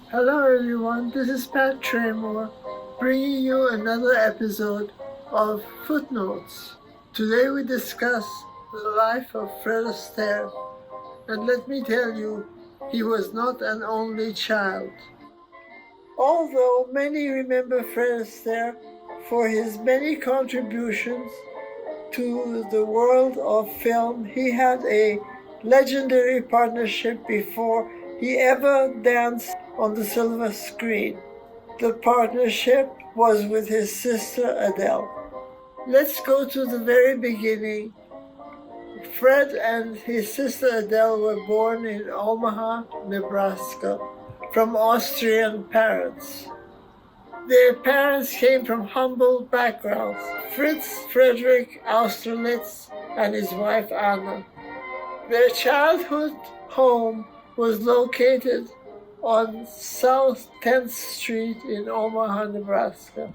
Hello everyone, this is Pat Traymore, bringing you another episode of Footnotes. Today we discuss the life of Fred Astaire, and let me tell you, he was not an only child. Although many remember Fred Astaire for his many contributions to the world of film, he had a legendary partnership before he ever danced on the silver screen. The partnership was with his sister Adelle. Let's go to the very beginning. Fred and his sister Adelle were born in Omaha, Nebraska, from Austrian parents. Their parents came from humble backgrounds. Fritz Friedrich Austerlitz and his wife Anna. Their childhood home was located on South 10th Street in Omaha, Nebraska.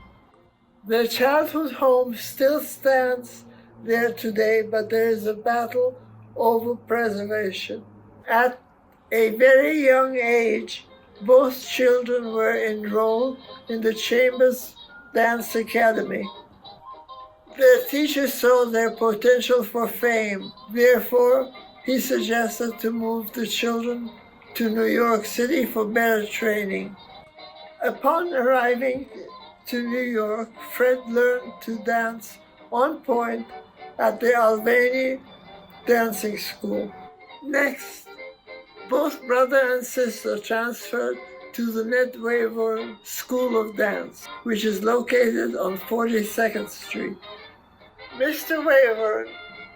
Their childhood home still stands there today, but there is a battle over preservation. At a very young age, both children were enrolled in the Chambers Dance Academy. Their teacher saw their potential for fame. Therefore, he suggested to move the children to New York City for better training. Upon arriving to New York, Fred learned to dance on point at the Albany Dancing School. Next, both brother and sister transferred to the Ned Wayburn School of Dance, which is located on 42nd Street. Mr. Wayburn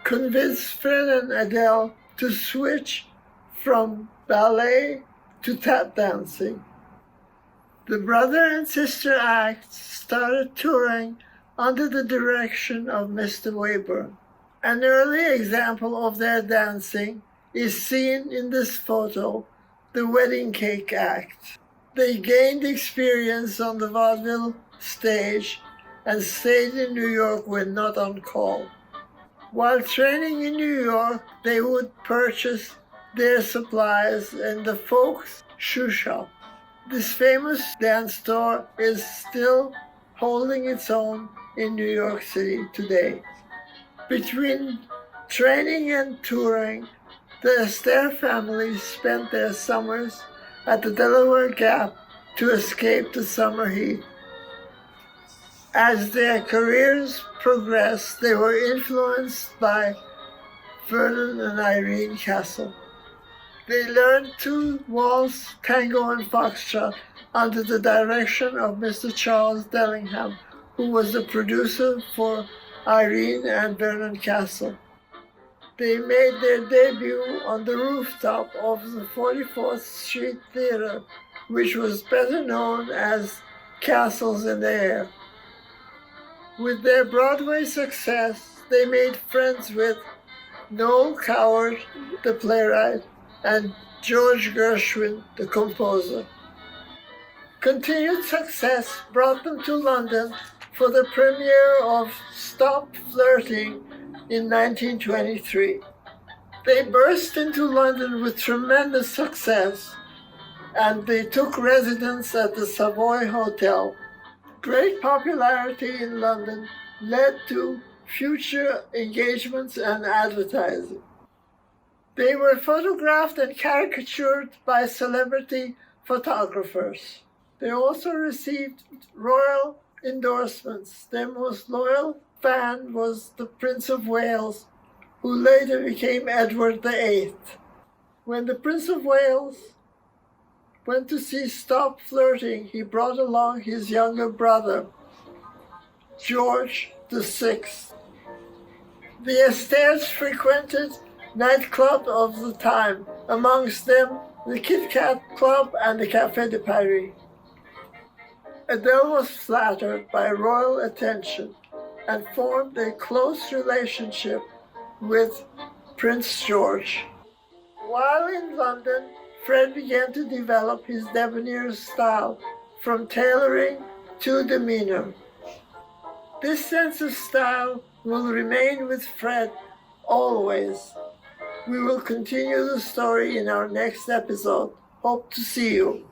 convinced Fred and Adelle to switch from ballet to tap dancing. The brother and sister acts started touring under the direction of Mr. Wayburn. An early example of their dancing is seen in this photo, the Wedding Cake Act. They gained experience on the vaudeville stage and stayed in New York when not on call. While training in New York, they would purchase their supplies in the Folks Shoe Shop. This famous dance store is still holding its own in New York City today. Between training and touring, the Astaire family spent their summers at the Delaware Gap to escape the summer heat. As their careers progressed, they were influenced by Vernon and Irene Castle. They learned to waltz, tango, and foxtrot under the direction of Mr. Charles Dillingham, who was the producer for Irene and Vernon Castle. They made their debut on the rooftop of the 44th Street Theater, which was better known as Castles in the Air. With their Broadway success, they made friends with Noel Coward, the playwright, and George Gershwin, the composer. Continued success brought them to London for the premiere of Stop Flirting in 1923. They burst into London with tremendous success, and they took residence at the Savoy Hotel. Great popularity in London led to future engagements and advertising. They were photographed and caricatured by celebrity photographers. They also received royal endorsements. Their most loyal fan was the Prince of Wales, who later became Edward VIII. When the Prince of Wales went to see Stop Flirting, he brought along his younger brother, George VI. The Astaires frequented nightclubs of the time, amongst them the Kit Kat Club and the Café de Paris. Adelle was flattered by royal attention and formed a close relationship with Prince George. While in London, Fred began to develop his debonair style, from tailoring to demeanor. This sense of style will remain with Fred always. We will continue the story in our next episode. Hope to see you.